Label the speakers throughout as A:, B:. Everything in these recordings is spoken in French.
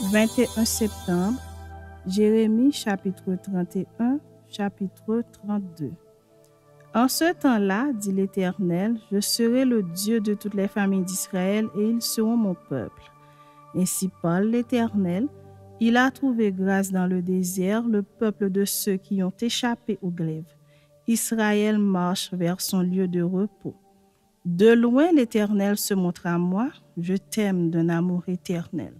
A: 21 septembre, Jérémie chapitre 31, chapitre 32. En ce temps-là, dit l'Éternel, je serai le Dieu de toutes les familles d'Israël et ils seront mon peuple. Ainsi parle l'Éternel, il a trouvé grâce dans le désert, le peuple de ceux qui ont échappé au glaive. Israël marche vers son lieu de repos. De loin, l'Éternel se montre à moi, je t'aime d'un amour éternel.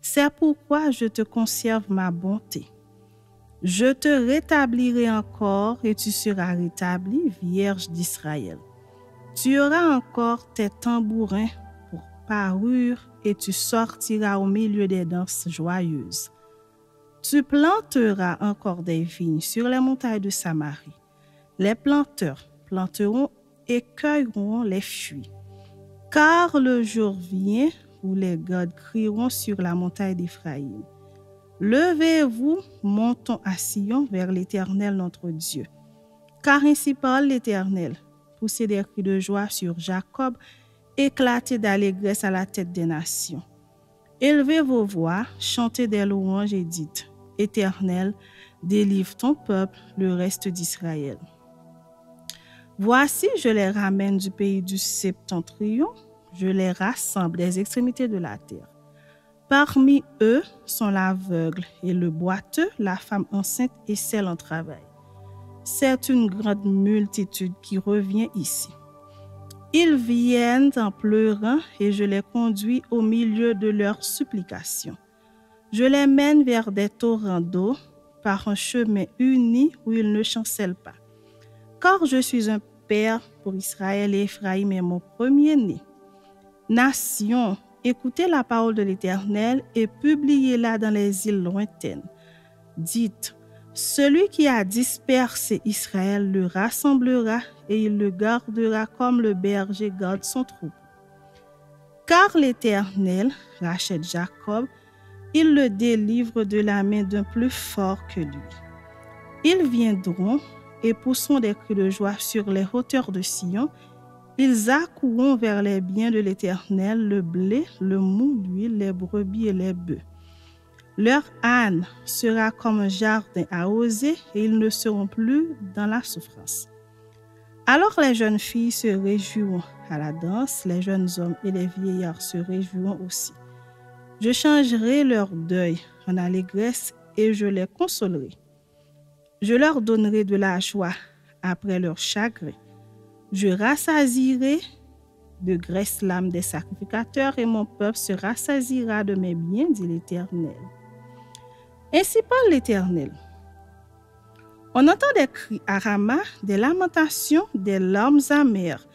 A: C'est pourquoi je te conserve ma bonté. Je te rétablirai encore et tu seras rétabli, Vierge d'Israël. Tu auras encore tes tambourins pour parure et tu sortiras au milieu des danses joyeuses. Tu planteras encore des vignes sur les montagnes de Samarie. Les planteurs planteront et cueilleront les fruits. Car le jour vient où les gardes crieront sur la montagne d'Éphraïm. Levez-vous, montons à Sion vers l'Éternel notre Dieu. Car ainsi parle l'Éternel, poussez des cris de joie sur Jacob, éclatez d'allégresse à la tête des nations. Élevez vos voix, chantez des louanges et dites, Éternel, délivre ton peuple, le reste d'Israël. Voici, je les ramène du pays du septentrion, je les rassemble des extrémités de la terre. Parmi eux sont l'aveugle et le boiteux, la femme enceinte et celle en travail. C'est une grande multitude qui revient ici. Ils viennent en pleurant et je les conduis au milieu de leurs supplications. Je les mène vers des torrents d'eau par un chemin uni où ils ne chancellent pas. Car je suis un père pour Israël et Éphraïm est mon premier-né. Nations, écoutez la parole de l'Éternel et publiez-la dans les îles lointaines. Dites, celui qui a dispersé Israël le rassemblera et il le gardera comme le berger garde son troupeau. Car l'Éternel rachète Jacob, il le délivre de la main d'un plus fort que lui. Ils viendront et pousseront des cris de joie sur les hauteurs de Sion. Ils accourront vers les biens de l'Éternel, le blé, le mou, l'huile, les brebis et les bœufs. Leur âne sera comme un jardin arrosé et ils ne seront plus dans la souffrance. Alors les jeunes filles se réjouiront à la danse, les jeunes hommes et les vieillards se réjouiront aussi. Je changerai leur deuil en allégresse et je les consolerai. Je leur donnerai de la joie après leur chagrin. Je rassasierai de graisse l'âme des sacrificateurs et mon peuple se rassasiera de mes biens, dit l'Éternel. Ainsi parle l'Éternel. On entend des cris à Rama, des lamentations, des larmes amères.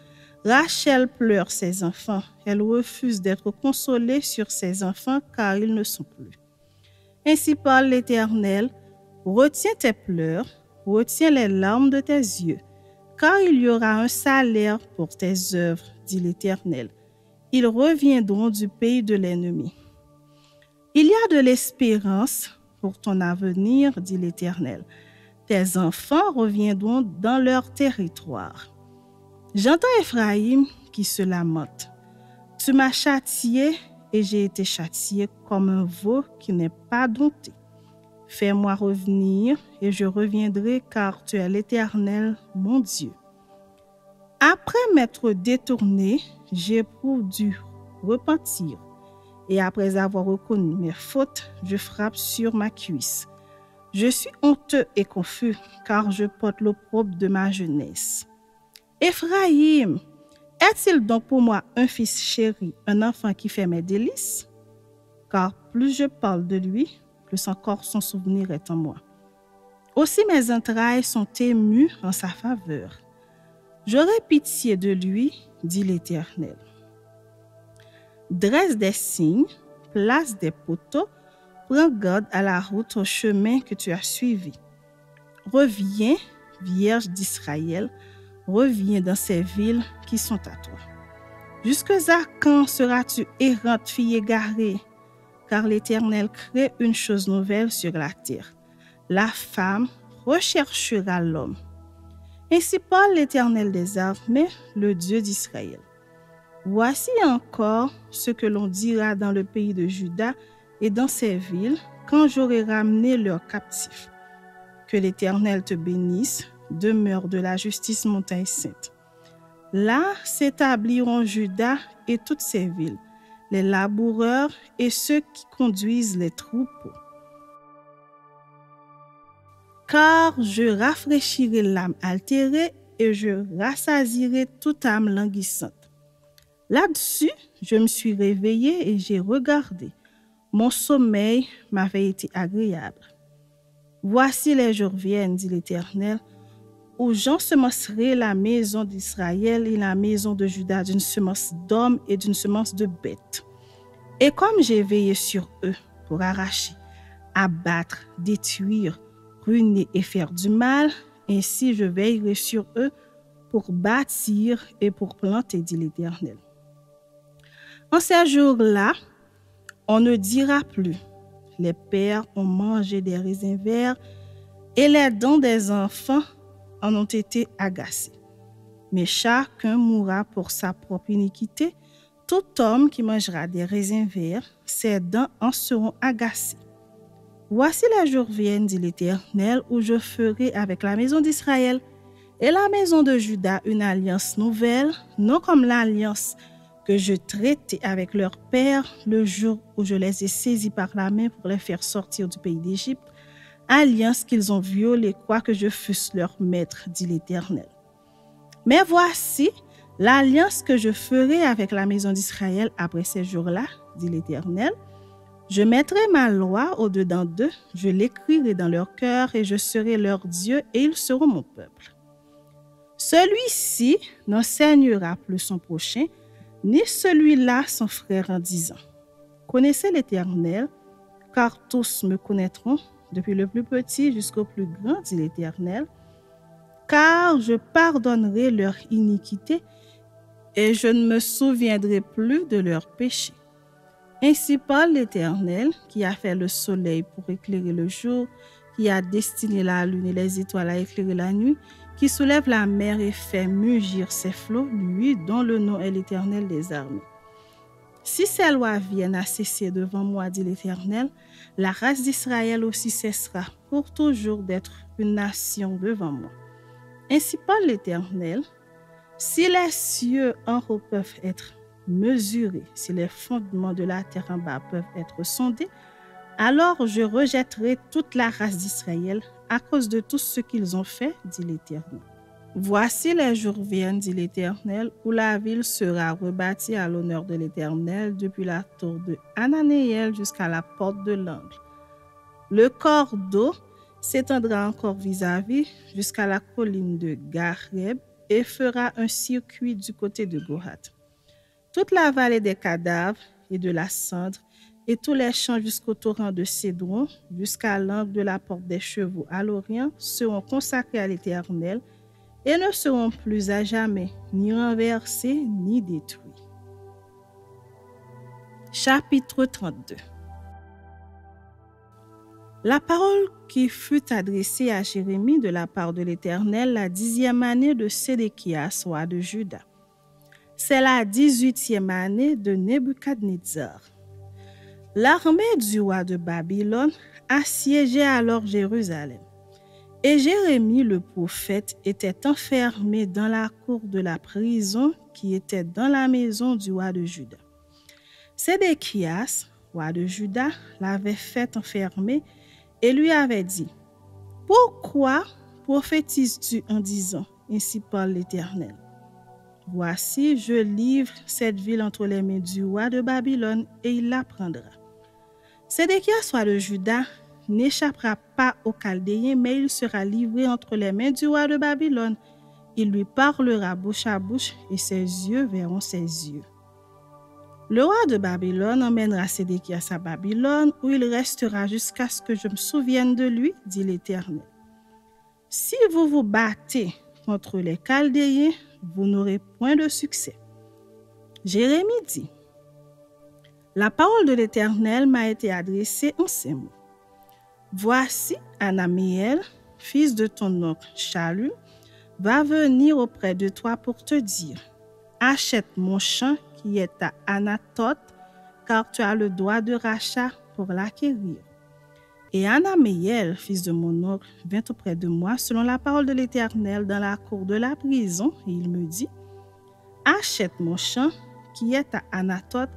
A: Rachel pleure ses enfants. Elle refuse d'être consolée sur ses enfants car ils ne sont plus. Ainsi parle l'Éternel. Retiens tes pleurs, retiens les larmes de tes yeux. Car il y aura un salaire pour tes œuvres, dit l'Éternel. Ils reviendront du pays de l'ennemi. Il y a de l'espérance pour ton avenir, dit l'Éternel. Tes enfants reviendront dans leur territoire. J'entends Éphraïm qui se lamente. Tu m'as châtié et j'ai été châtié comme un veau qui n'est pas dompté. Fais-moi revenir et je reviendrai car tu es l'Éternel, mon Dieu. Après m'être détourné, j'éprouve du repentir et après avoir reconnu mes fautes, je frappe sur ma cuisse. Je suis honteux et confus car je porte l'opprobre de ma jeunesse. Éphraïm, est-il donc pour moi un fils chéri, un enfant qui fait mes délices? Car plus je parle de lui, plus encore son souvenir est en moi. Aussi mes entrailles sont émues en sa faveur. J'aurai pitié de lui, dit l'Éternel. Dresse des signes, place des poteaux, prends garde à la route au chemin que tu as suivi. Reviens, Vierge d'Israël, reviens dans ces villes qui sont à toi. Jusque à quand seras-tu errante, fille égarée? Car l'Éternel crée une chose nouvelle sur la terre. La femme recherchera l'homme. Ainsi parle l'Éternel des armées, le Dieu d'Israël. Voici encore ce que l'on dira dans le pays de Juda et dans ces villes, quand j'aurai ramené leurs captifs. Que l'Éternel te bénisse, demeure de la justice montagne sainte. Là s'établiront Juda et toutes ses villes, les laboureurs et ceux qui conduisent les troupeaux. Car je rafraîchirai l'âme altérée et je rassasierai toute âme languissante. Là-dessus, je me suis réveillée et j'ai regardé. Mon sommeil m'avait été agréable. Voici les jours viennent, dit l'Éternel, où j'ensemencerai la maison d'Israël et la maison de Juda d'une semence d'hommes et d'une semence de bêtes. Et comme j'ai veillé sur eux pour arracher, abattre, détruire, ruiner et faire du mal, ainsi je veillerai sur eux pour bâtir et pour planter, dit l'Éternel. En ces jours-là, on ne dira plus, les pères ont mangé des raisins verts et les dents des enfants en ont été agacés. Mais chacun mourra pour sa propre iniquité. Tout homme qui mangera des raisins verts, ses dents en seront agacées. Voici les jours viennent, dit l'Éternel, où je ferai avec la maison d'Israël et la maison de Juda une alliance nouvelle, non comme l'alliance que je traitais avec leur père le jour où je les ai saisis par la main pour les faire sortir du pays d'Égypte, alliance qu'ils ont violée, quoique je fusse leur maître, dit l'Éternel. Mais voici l'alliance que je ferai avec la maison d'Israël après ces jours-là, dit l'Éternel. Je mettrai ma loi au-dedans d'eux, je l'écrirai dans leur cœur et je serai leur Dieu et ils seront mon peuple. Celui-ci n'enseignera plus son prochain, ni celui-là son frère en disant « Connaissez l'Éternel, car tous me connaîtront, depuis le plus petit jusqu'au plus grand, dit l'Éternel, car je pardonnerai leur iniquité et je ne me souviendrai plus de leurs péchés. Ainsi parle l'Éternel, qui a fait le soleil pour éclairer le jour, qui a destiné la lune et les étoiles à éclairer la nuit, qui soulève la mer et fait mugir ses flots, lui dont le nom est l'Éternel des armées. Si ces lois viennent à cesser devant moi, dit l'Éternel, la race d'Israël aussi cessera pour toujours d'être une nation devant moi. Ainsi parle l'Éternel, si les cieux en haut peuvent être mesurés, si les fondements de la terre en bas peuvent être sondés, alors je rejetterai toute la race d'Israël à cause de tout ce qu'ils ont fait, dit l'Éternel. Voici les jours viennent, dit l'Éternel, où la ville sera rebâtie à l'honneur de l'Éternel depuis la tour de Hananéel jusqu'à la porte de l'angle. Le corps d'eau s'étendra encore vis-à-vis jusqu'à la colline de Gareb et fera un circuit du côté de Gohath. Toute la vallée des cadavres et de la cendre et tous les champs jusqu'au torrent de Cédron, jusqu'à l'angle de la porte des chevaux à l'Orient, seront consacrés à l'Éternel et ne seront plus à jamais ni renversés ni détruits. Chapitre 32. La parole qui fut adressée à Jérémie de la part de l'Éternel la 10e année de Sédéchias, roi de Juda. C'est la 18e année de Nebuchadnezzar. L'armée du roi de Babylone assiégeait alors Jérusalem. Et Jérémie le prophète était enfermé dans la cour de la prison qui était dans la maison du roi de Juda. Sédéchias, roi de Juda, l'avait fait enfermer et lui avait dit « Pourquoi prophétises-tu en disant « Ainsi parle l'Éternel » ? Voici, je livre cette ville entre les mains du roi de Babylone et il la prendra. Sédéchias, roi de Juda, n'échappera pas aux Chaldéens, mais il sera livré entre les mains du roi de Babylone. Il lui parlera bouche à bouche et ses yeux verront ses yeux. Le roi de Babylone emmènera Sédéchias à Babylone, où il restera jusqu'à ce que je me souvienne de lui, dit l'Éternel. Si vous vous battez contre les Chaldéens, vous n'aurez point de succès. Jérémie dit, la parole de l'Éternel m'a été adressée en ces mots. Voici Anaméel, fils de ton oncle Challu, va venir auprès de toi pour te dire, achète mon champ qui est à Anathoth, car tu as le droit de rachat, pour l'acquérir. Et Anaméel, fils de mon oncle, vint auprès de moi selon la parole de l'Éternel dans la cour de la prison, et il me dit, achète mon champ qui est à Anathoth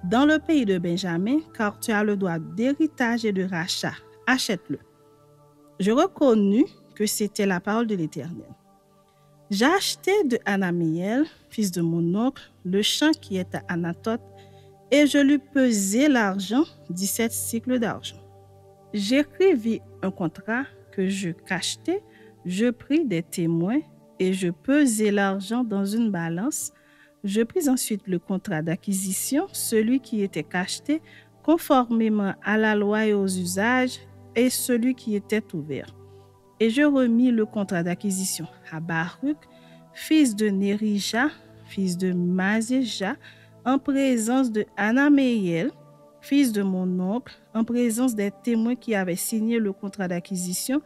A: dans le pays de Benjamin, car tu as le droit d'héritage et de rachat. Achète-le. Je reconnus que c'était la parole de l'Éternel. J'ai acheté de Anaméel, fils de mon oncle, le champ qui est à Anathoth, et je lui pesai l'argent, 17 cycles d'argent. J'écrivis un contrat que je cachetai, je pris des témoins et je pesai l'argent dans une balance. Je pris ensuite le contrat d'acquisition, celui qui était cacheté, conformément à la loi et aux usages, et celui qui était ouvert. Et je remis le contrat d'acquisition à Baruch, fils de Nérija, fils de Mazéja, en présence de Anaméel, fils de mon oncle, en présence des témoins qui avaient signé le contrat d'acquisition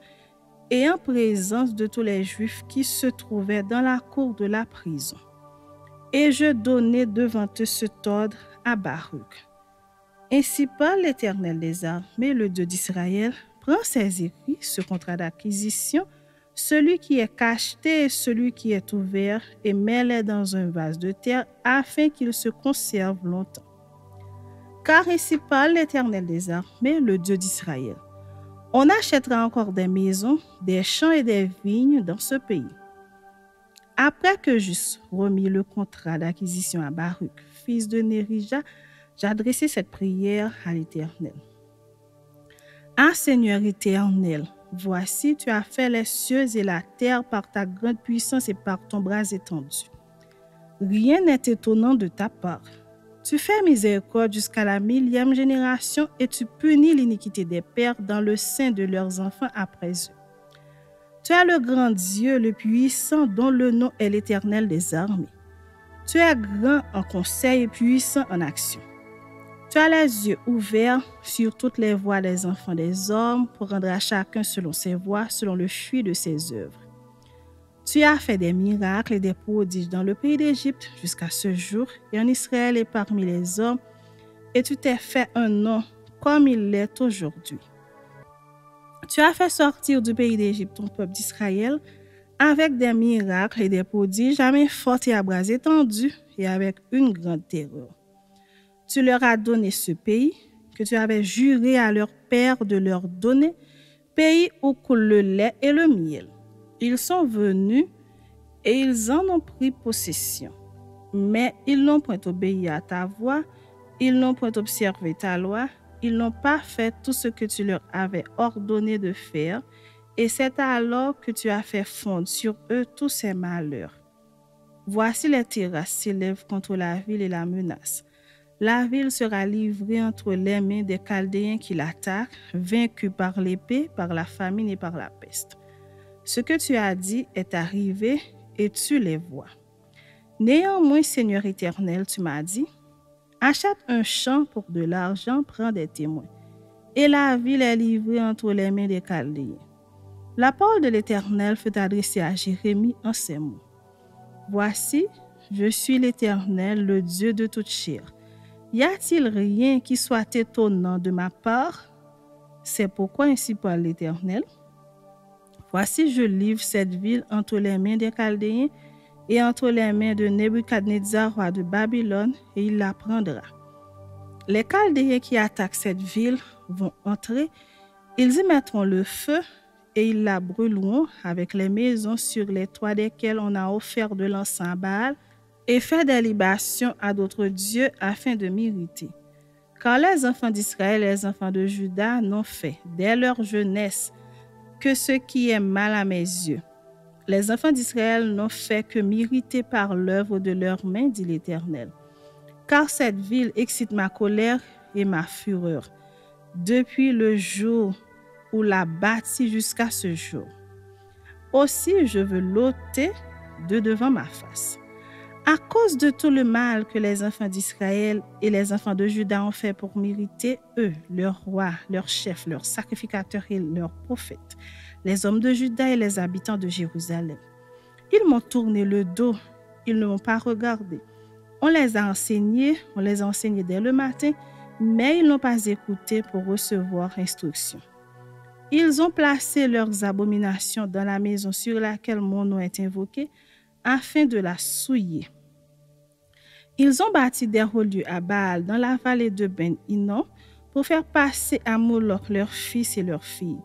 A: et en présence de tous les Juifs qui se trouvaient dans la cour de la prison. Et je donnai devant eux cet ordre à Baruch. Ainsi parle l'Éternel des armées, le Dieu d'Israël, prends ces écrits, ce contrat d'acquisition, celui qui est cacheté et celui qui est ouvert, et mets-les dans un vase de terre afin qu'ils se conservent longtemps. Car ainsi parle l'Éternel des armées, le Dieu d'Israël. On achètera encore des maisons, des champs et des vignes dans ce pays. Après que j'eusse remis le contrat d'acquisition à Baruch, fils de Nérija, j'adressai cette prière à l'Éternel. Ah Seigneur éternel, voici, tu as fait les cieux et la terre par ta grande puissance et par ton bras étendu. Rien n'est étonnant de ta part. Tu fais miséricorde jusqu'à la 1000e génération et tu punis l'iniquité des pères dans le sein de leurs enfants après eux. Tu es le grand Dieu, le puissant, dont le nom est l'Éternel des armées. Tu es grand en conseil et puissant en action. Tu as les yeux ouverts sur toutes les voies des enfants des hommes pour rendre à chacun selon ses voies, selon le fruit de ses œuvres. Tu as fait des miracles et des prodiges dans le pays d'Égypte jusqu'à ce jour et en Israël et parmi les hommes, et tu t'es fait un nom comme il l'est aujourd'hui. Tu as fait sortir du pays d'Égypte ton peuple d'Israël avec des miracles et des prodiges à main forte et à bras étendus et avec une grande terreur. Tu leur as donné ce pays que tu avais juré à leur père de leur donner, pays où coule le lait et le miel. Ils sont venus et ils en ont pris possession. Mais ils n'ont point obéi à ta voix, ils n'ont point observé ta loi, ils n'ont pas fait tout ce que tu leur avais ordonné de faire, et c'est alors que tu as fait fondre sur eux tous ces malheurs. Voici les terrasses s'élèvent contre la ville et la menacent. La ville sera livrée entre les mains des Chaldéens qui l'attaquent, vaincus par l'épée, par la famine et par la peste. Ce que tu as dit est arrivé et tu les vois. Néanmoins, Seigneur éternel, tu m'as dit, achète un champ pour de l'argent, prends des témoins. Et la ville est livrée entre les mains des Chaldéens. La parole de l'Éternel fut adressée à Jérémie en ces mots. Voici, je suis l'Éternel, le Dieu de toute chair. Y a-t-il rien qui soit étonnant de ma part? C'est pourquoi ainsi parle l'Éternel. Voici, je livre cette ville entre les mains des Chaldéens et entre les mains de Nebuchadnezzar, roi de Babylone, et il la prendra. Les Chaldéens qui attaquent cette ville vont entrer, ils y mettront le feu et ils la brûleront avec les maisons sur les toits desquelles on a offert de l'encens à Baal et fait des libations à d'autres dieux afin de m'irriter. Car les enfants d'Israël et les enfants de Juda n'ont fait, dès leur jeunesse, que ce qui est mal à mes yeux. Les enfants d'Israël n'ont fait que m'irriter par l'œuvre de leurs mains, dit l'Éternel. Car cette ville excite ma colère et ma fureur, depuis le jour où l'a bâtie jusqu'à ce jour. Aussi, je veux l'ôter de devant ma face. À cause de tout le mal que les enfants d'Israël et les enfants de Juda ont fait pour m'irriter, eux, leurs rois, leurs chefs, leurs sacrificateurs et leurs prophètes, les hommes de Juda et les habitants de Jérusalem. Ils m'ont tourné le dos, ils ne m'ont pas regardé. On les a enseignés dès le matin, mais ils n'ont pas écouté pour recevoir instruction. Ils ont placé leurs abominations dans la maison sur laquelle mon nom est invoqué, afin de la souiller. Ils ont bâti des hauts lieux à Baal dans la vallée de Ben-Hinnom pour faire passer à Moloch leurs fils et leurs filles,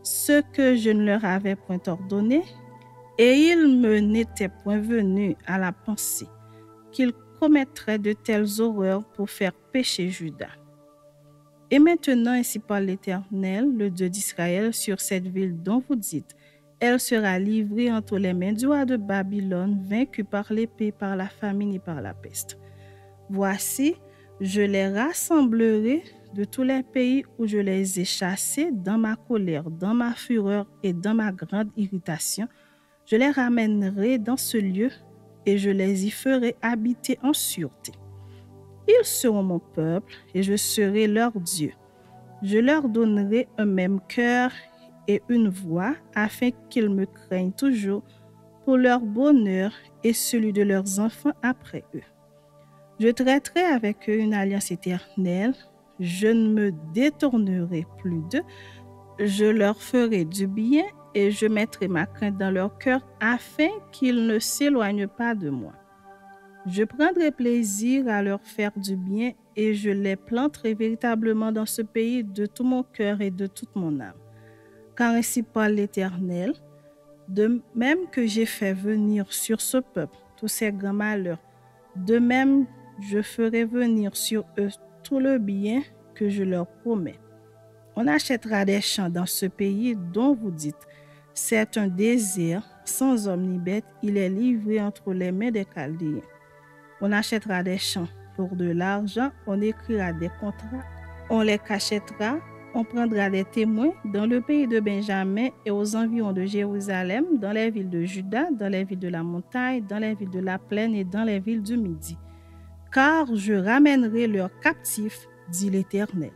A: ce que je ne leur avais point ordonné, et il me n'était point venu à la pensée qu'ils commettraient de telles horreurs pour faire pécher Juda. Et maintenant, ainsi parle l'Éternel, le Dieu d'Israël, sur cette ville dont vous dites, elle sera livrée entre les mains du roi de Babylone, vaincue par l'épée, par la famine et par la peste. Voici, je les rassemblerai de tous les pays où je les ai chassés dans ma colère, dans ma fureur et dans ma grande irritation. Je les ramènerai dans ce lieu et je les y ferai habiter en sûreté. Ils seront mon peuple et je serai leur Dieu. Je leur donnerai un même cœur et une voix afin qu'ils me craignent toujours pour leur bonheur et celui de leurs enfants après eux. Je traiterai avec eux une alliance éternelle. Je ne me détournerai plus d'eux. Je leur ferai du bien et je mettrai ma crainte dans leur cœur afin qu'ils ne s'éloignent pas de moi. Je prendrai plaisir à leur faire du bien et je les planterai véritablement dans ce pays de tout mon cœur et de toute mon âme. Car ainsi parle l'Éternel, de même que j'ai fait venir sur ce peuple tous ces grands malheurs, de même je ferai venir sur eux tout le bien que je leur promets. On achètera des champs dans ce pays dont vous dites, c'est un désert, sans homme ni bête, il est livré entre les mains des Chaldéens. On achètera des champs pour de l'argent, on écrira des contrats, on les cachètera, on prendra des témoins dans le pays de Benjamin et aux environs de Jérusalem, dans les villes de Juda, dans les villes de la montagne, dans les villes de la plaine et dans les villes du Midi. Car je ramènerai leurs captifs, dit l'Éternel.